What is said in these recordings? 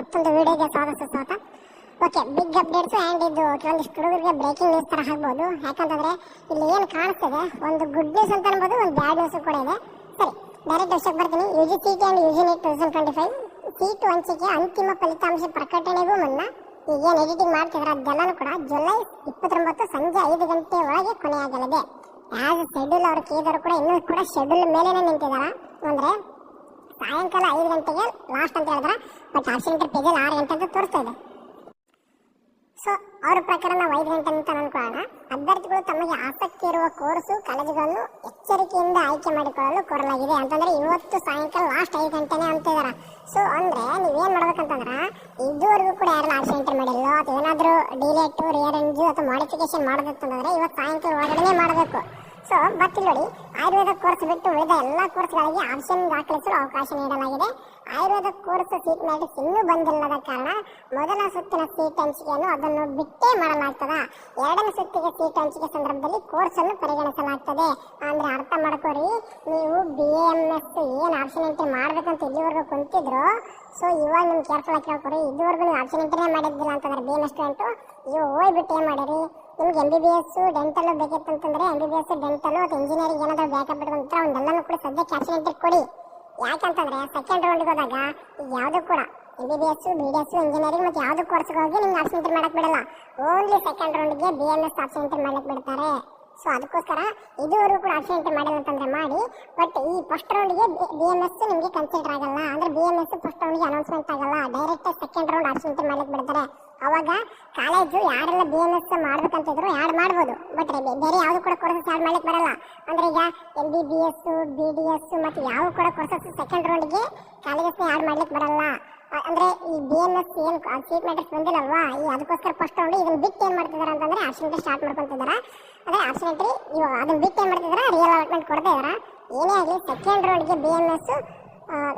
ಮತ್ತೊಂದು ವಿಡಿಯೋಗೆ ಸ್ವಾಗತ. ಓಕೆ, ಬಿಗ್ ಅಪ್ಡೇಟ್ಸ್ ಆ್ಯಂಡ್ ಇದು ಕೆಲವೊಂದಿಷ್ಟು ಹುಡುಗರಿಗೆ ಬ್ರೇಕಿಂಗ್ ನ್ಯೂಸ್ ಥರ ಆಗ್ಬೋದು. ಯಾಕಂತಂದರೆ ಇಲ್ಲಿ ಏನು ಕಾಣಿಸ್ತಿದೆ, ಒಂದು ಗುಡ್ ನ್ಯೂಸ್ ಅಂತ ಅನ್ಬೋದು, ಒಂದು ಬ್ಯಾಡ್ ನ್ಯೂಸ್ ಕೂಡ ಇದೆ. ಸರಿ, ಡೈರೆಕ್ಟ್ ವಿಷಯಕ್ಕೆ ಬರ್ತೀನಿ. UGCET ಆ್ಯಂಡ್ UGNET 2025 ಸೀಟು ಹಂಚಿಕೆ ಅಂತಿಮ ಫಲಿತಾಂಶ ಪ್ರಕಟಣೆಗೂ ಮುನ್ನ ಈಗೇನು ಎಡಿಟಿಂಗ್ ಮಾಡ್ತಿದ್ರೆ ಅದೆಲ್ಲನೂ ಕೂಡ ಜುಲೈ 29 ಸಂಜೆ 5 ಗಂಟೆ ಒಳಗೆ ಕೊನೆಯಾಗಲಿದೆ. ಆ್ಯಸ್ ಶೆಡ್ಯೂಲ್ ಅವರು ಕೇಳಿದವರು ಕೂಡ ಇನ್ನೂ ಕೂಡ ಶೆಡ್ಯೂಲ್ ಮೇಲೇನೆ ನಿಂತಿದ್ದಾರೆ. ಅಂದರೆ ಸಾಯಂಕಾಲ 5 ಗಂಟೆಗೆ ಲಾಸ್ಟ್ ಅಂತ ಹೇಳಿದ್ರೆ, ಬಟ್ ಆಪ್ಷನ್ ಪೇಜಲ್ಲಿ 6 ಗಂಟೆ ಅಂತ ತೋರಿಸ್ತಾ ಇದೆ. ಸೊ ಅವ್ರ ಪ್ರಕಾರ ನಾವು 5 ಗಂಟೆ ಅಂತ ಅನ್ಕೊಳ್ಳೋಣ. ಅಭ್ಯರ್ಥಿಗಳು ತಮಗೆ ಆಸಕ್ತಿ ಇರುವ ಕೋರ್ಸು ಕಾಲೇಜುಗಳನ್ನು ಎಚ್ಚರಿಕೆಯಿಂದ ಆಯ್ಕೆ ಮಾಡಿಕೊಳ್ಳಲು ಕೋರಲಾಗಿದೆ ಅಂತಂದ್ರೆ ಇವತ್ತು ಸಾಯಂಕಾಲ ಲಾಸ್ಟ್ 5 ಗಂಟೆನೇ ಅಂತಿದಾರೆ. ಸೊ ಅಂದ್ರೆ ನೀವೇನ್ ಮಾಡ್ಬೇಕಂತಂದ್ರೆ, ಇದುವರೆಗೂ ಕೂಡ ಯಾರೆಲ್ಲ ಆಪ್ಷನ್ ಎಂಟ್ರಿ ಮಾಡಿಲ್ಲ ಅಥವಾ ಏನಾದರೂ ಡಿಲೇಟು ರಿಅರೇಂಜು ಅಥವಾ ಮಾಡಿಫಿಕೇಶನ್ ಮಾಡೋದಂತಂದ್ರೆ ಇವತ್ತು ಸಾಯಂಕಾಲ ಒಳಗಡೆ ಮಾಡಬೇಕು. ಸೊ ಬಟ್ ನೋಡಿ, ಆಯುರ್ವೇದ ಕೋರ್ಸ್ ಬಿಟ್ಟು ಉಳಿದ ಎಲ್ಲ ಕೋರ್ಸ್ಗಳಿಗೆ ಆಪ್ಷನ್ ದಾಖಲಿಸಲು ಅವಕಾಶ ನೀಡಲಾಗಿದೆ. ಆಯುರ್ವೇದ ಕೋರ್ಸ್ ಸೀಟ್ ಮ್ಯಾಟ್ರಿಕ್ಸ್ ಇನ್ನೂ ಬಂದಿಲ್ಲದ ಕಾರಣ ಮೊದಲ ಸುತ್ತಿನ ಸೀಟ್ ಹಂಚಿಕೆಯನ್ನು ಅದನ್ನು ಬಿಟ್ಟೇ ಮಾಡಲಾಗ್ತದ. ಎರಡನೇ ಸುತ್ತಿಗೆ ಸೀಟ್ ಹಂಚಿಕೆ ಸಂದರ್ಭದಲ್ಲಿ ಕೋರ್ಸ್ ಅನ್ನು ಪರಿಗಣಿಸಲಾಗ್ತದೆ. ಅಂದ್ರೆ ಅರ್ಥ ಮಾಡ್ಕೋರಿ, ನೀವು BAMS ಏನು ಆಪ್ಷನ್ ಎಂಟ್ರಿ ಮಾಡ್ಬೇಕಂತ ಇಲ್ಲಿವರೆಗೂ ಕುಂತಿದ್ರು. ಸೊ ಇವಾಗ ನಿಮ್ಗೆ ಕೇರ್ಫುಲ್ ಆಗಿ ಕೇಳ್ಕೊರಿ, ಇದುವರೆಗೂ ನೀವು ಆಪ್ಷನ್ ಎಂಟ್ರಿನೇ ಮಾಡಿದ್ದಿಲ್ಲ ಅಂತಂದ್ರೆ BAMS ಸ್ಟೂಡೆಂಟು ಇವು ಹೋಗ್ಬಿಟ್ಟು ಏನು ಮಾಡಿರಿ, ನಿಮ್ಗೆ MBBS ಡೆಂಟಲ್ ಬೇಕಿತ್ತಂತಂದ್ರೆ MBBS ಡೆಂಟಲ್ ಅಥವಾ ಇಂಜಿನಿಯರಿಂಗ್ ಏನಾದರೂ ಬ್ಯಾಕಪ್ ಇಟ್ಕೊಂಡ್ರೆ ಒಂದೆಲ್ಲನೂ ಕೂಡ ಸದ್ಯಕ್ಕೆ ಆಪ್ಷನ್ ಎಂಟ್ರಿ ಕೊಡಿ. ಯಾಕಂತಂದ್ರೆ ಸೆಕೆಂಡ್ ರೌಂಡ್ಗೆ ಹೋದಾಗ ಯಾವುದು ಕೂಡ MBBS BDS ಇಂಜಿನಿಯರಿಂಗ್ ಮತ್ತು ಯಾವ್ದು ಕೋರ್ಸ್ಗೆ ಹೋಗಿ ನಿಮ್ಗೆ ಆಪ್ಷನ್ ಎಂಟ್ರಿ ಮಾಡಕ್ ಬಿಡಲ್ಲ. ಓನ್ಲಿ ಸೆಕೆಂಡ್ ರೌಂಡ್ಗೆ BMS ಆಪ್ಷನ್ ಎಂಟ್ರಿ ಮಾಡಕ್ ಬಿಡ್ತಾರೆ. ಸೊ ಅದಕ್ಕೋಸ್ಕರ ಇದುವರೆಗೂ ಕೂಡ ಆಪ್ಷನ್ ಎಂಟ್ರಿ ಮಾಡಿಲ್ಲ ಅಂತಂದ್ರೆ ಮಾಡಿ. ಬಟ್ ಈ ಫಸ್ಟ್ ರೌಂಡ್ಗೆ BMS ನಿಮಗೆ ಕನ್ಸಿಡರ್ ಆಗಲ್ಲ. ಅಂದ್ರೆ BMS ಫಸ್ಟ್ ರೌಂಡ್ಗೆ ಅನೌನ್ಸ್ಮೆಂಟ್ ಆಗಲ್ಲ, direct second round option entry ಮಾಡಕ್ ಬಿಡ್ತಾರೆ. ಅವಾಗ ಕಾಲೇಜು ಯಾರೆಲ್ಲ BMS ಮಾಡ್ಬೇಕಂತಿದ್ರು ಯಾರು ಮಾಡ್ಬೋದು, ಬಟ್ ಬೇರೆ ಯಾವ್ದು ಕೂಡ ಕೋರ್ಸಸ್ ಆಡ್ ಮಾಡ್ಲಿಕ್ಕೆ ಬರಲ್ಲ. ಅಂದ್ರೆ ಈಗ MBBS BDS ಮತ್ತು ಯಾವ ಕೂಡ ಕೋರ್ಸಸ್ ಸೆಕೆಂಡ್ ರೌಂಡ್ಗೆ ಕಾಲೇಜಸ್ ಆಡ್ ಮಾಡ್ಲಿಕ್ಕೆ ಬರಲ್ಲ. ಅಂದ್ರೆ ಈ BMS ಏನು ಸೀಟ್ ಮ್ಯಾಟ್ರಿಕ್ಸ್ ಬಂದಿಲ್ಲಲ್ವಾ, ಈ ಅದಕ್ಕೋಸ್ಕರ ಫಸ್ಟ್ ರೌಂಡ್ ಇದನ್ನ ಬಿಟ್ಟು ಏನ್ ಮಾಡ್ತಿದಾರೆ ಅಂತಂದ್ರೆ ಆಪ್ಷನ್ ಎಂಟ್ರಿ ಸ್ಟಾರ್ಟ್ ಮಾಡ್ಕೊಂತಿದಾರೆ. ಅಂದ್ರೆ ಆಪ್ಷನ್ ಎಂಟ್ರಿ ಇವಾಗ ಅದನ್ನ ಬಿಟ್ಟು ಏನ್ ಮಾಡ್ತಿದಾರೆ, ರಿಯಲ್ ಅಲಾಟ್ಮೆಂಟ್ ಕೊಡ್ತಾ ಇದಾರೆ. ಏನೇ ಆಗಲಿ ಸೆಕೆಂಡ್ ರೌಂಡ್ಗೆ BMS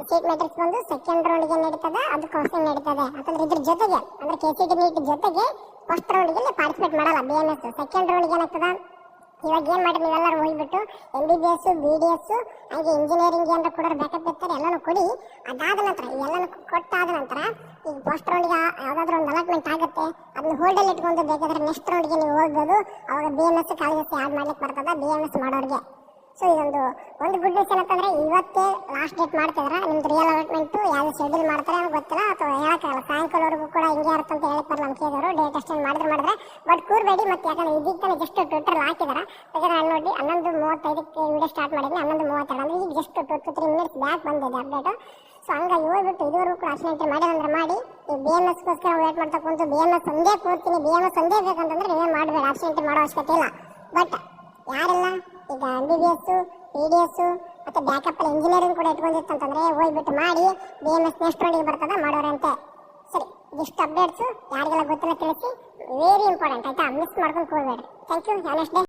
ಸೀಟ್ ಮ್ಯಾಟ್ರಿಕ್ಸ್ ಬಂದು ಸೆಕೆಂಡ್ ರೌಂಡ್ಗೆ ನಡೀತದೆ, ಅದು ಕೌನ್ಸಿಲಿಂಗ್ ನಡೀತದೆ. ಯಾಕಂದ್ರೆ ಇದ್ರ ಜೊತೆಗೆ ಅಂದ್ರೆ KCET NEET ಜೊತೆಗೆ ಫಸ್ಟ್ ರೌಂಡ್ಗೆ ಪಾರ್ಟಿಸಿಪೇಟ್ ಮಾಡಲ್ಲ BMS. ಸೆಕೆಂಡ್ ರೌಂಡ್ಗೆ ಏನಾಗ್ತದ, ಇವಾಗ ಏನು ಮಾಡಿ ನೀವೆಲ್ಲರೂ ಹೋಗ್ಬಿಟ್ಟು MBBS BDS ಹಾಗೆ ಇಂಜಿನಿಯರಿಂಗ್ ಏನಾರ ಕೂಡ ಬ್ಯಾಕಪ್ ಇರ್ತಾರೆ ಎಲ್ಲನೂ ಕೊಡಿ. ಅದಾದ ನಂತರ ಇವೆಲ್ಲನೂ ಕೊಟ್ಟಾದ ನಂತರ ಈಗ ಫಸ್ಟ್ ರೌಂಡ್ಗೆ ಯಾವುದಾದ್ರೂ ಒಂದು ಅಲಾಟ್ಮೆಂಟ್ ಆಗುತ್ತೆ, ಅದನ್ನ ಹೋಲ್ಡಲ್ಲಿ ಇಟ್ಕೊಂಡು ಬೇಕಾದ್ರೆ ನೆಕ್ಸ್ಟ್ ರೌಂಡ್ಗೆ ನೀವು ಹೋಗ್ಬೋದು. ಅವಾಗ BMS ಕಾಲೇಜಸ್ ಆ್ಯಡ್ ಮಾಡ್ಲಿಕ್ಕೆ ಬರ್ತದೆ BMS ಮಾಡೋರಿಗೆ. ಸೊ ಇದೊಂದು ಗುಡ್ ನ್ಯೂಸ್ ಏನಂತಂದ್ರೆ ಇವತ್ತೇ ಲಾಸ್ಟ್ ಡೇಟ್ ಮಾಡ್ತಿದ್ರೆ ನಿಮ್ದು ರಿಯಲ್ ಅಲಾಟ್ಮೆಂಟ್ ಯಾವ್ದು ಶೆಡ್ಯೂಲ್ ಮಾಡ್ತಾರೆ ಅಂತ ಗೊತ್ತಿಲ್ಲ, ಅಥವಾ ಹೇಳಕ್ಕಾಗಲ್ಲ. ಸಾಯಂಕಾಲವರೆಗೂ ಕೂಡ ಹಿಂಗೆ ಇರುತ್ತೆ ಅಂತ ಹೇಳಕ್ ಬರಲ್ಲ. ನಮ್ಮ ಕೇಳಿದವರು ಡೇಟ್ ಅಷ್ಟೇನು ಮಾಡಿದ್ರೆ ಬಟ್ ಕೂರ್ಬೇಡಿ. ಮತ್ತೆ ಯಾಕಂದ್ರೆ ಇದಕ್ಕೆ ಜಸ್ಟ್ ಟ್ವಿಟರ್ ಹಾಕಿದಾರೆ, ಬೇಕಾದ್ರೆ ಅಲ್ಲಿ ನೋಡಿ 11:35ಕ್ಕೆ ವಿಡಿಯೋ ಸ್ಟಾರ್ಟ್ ಮಾಡಿದ್ರೆ 11:32 ಅಂದ್ರೆ ಈಗ ಜಸ್ಟ್ 2-3 ಮಿನಿಟ್ಸ್ ಬ್ಯಾಕ್ ಬಂದಿದೆ ಅಪ್ಡೇಟು. ಸೊ ಹಂಗಾಗಿ ಹೋಗ್ಬಿಟ್ಟು ಇದುವರೆಗೂ ಕೂಡ ಆಪ್ಷನ್ ಎಂಟ್ರಿ ಮಾಡಿದ್ರೆ ಮಾಡಿ. ಈ BMSಗೋಸ್ಕರ ವೇಟ್ ಮಾಡ್ತಾ ಕುಂತು BMS ಒಂದೇ ಕೂರ್ತೀನಿ BMS ಒಂದೇ ಬೇಕಂತಂದ್ರೆ ನೀವೇ ಮಾಡಬೇಡಿ, ಆಪ್ಷನ್ ಎಂಟ್ರಿ ಮಾಡೋ ಅವಶ್ಯಕತೆ ಇಲ್ಲ. ಬಟ್ ಯಾರೆಲ್ಲ ಈಗ MBBS BDS ಮತ್ತೆ ಬ್ಯಾಕಪ್ ಅಲ್ಲಿ ಇಂಜಿನಿಯರಿಂಗ್ ಕೂಡ ಇಟ್ಕೊಂಡಿರ್ತಂತಂದ್ರೆ ಹೋಗ್ಬಿಟ್ಟು ಮಾಡಿ. BMS ನೆಕ್ಸ್ಟ್ ರೌಂಡಿಗೆ ಬರ್ತದ ಮಾಡೋರಂತೆ. ಸರಿ, ಇದಿಷ್ಟು ಅಪ್ಡೇಟ್ಸು ಯಾರಿಗೆಲ್ಲ ಗೊತ್ತಿಲ್ಲ ತಿಳಿಸಿ, ವೆರಿ ಇಂಪಾರ್ಟೆಂಟ್ ಆಯ್ತಾ, ಮಿಸ್ ಮಾಡ್ಕೊಂಡು ಹೋಗ್ಬೇಡ್ರಿ. Thank you, have next day.